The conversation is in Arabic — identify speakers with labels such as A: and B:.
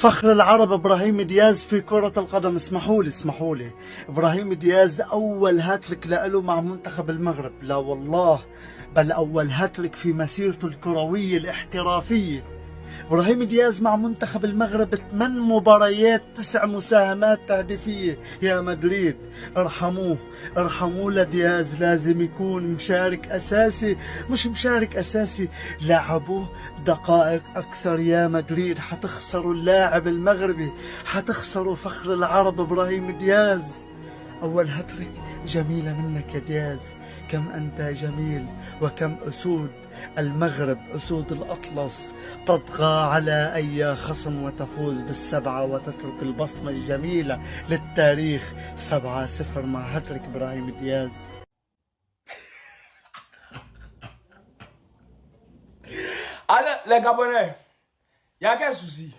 A: فخر العرب ابراهيم دياز في كرة القدم. اسمحوا لي ابراهيم دياز اول هاتريك له مع منتخب المغرب، لا والله بل اول هاتريك في مسيرته الكروية الاحترافية. ابراهيم دياز مع منتخب المغرب 8 مباريات 9 مساهمات تهديفية. يا مدريد ارحموه لدياز، لازم يكون مشارك اساسي، مش مشارك اساسي، لعبوه دقائق اكثر. يا مدريد حتخسروا اللاعب المغربي، حتخسروا فخر العرب ابراهيم دياز. أول هاتريك جميلة منك يا دياز، كم أنت جميل، وكم أسود المغرب أسود الأطلس تطغى على أي خصم وتفوز بالسبعة وتترك البصمة الجميلة للتاريخ. 7-0 مع هاتريك إبراهيم دياز.
B: Alors, les Gabonais, il y a quel souci?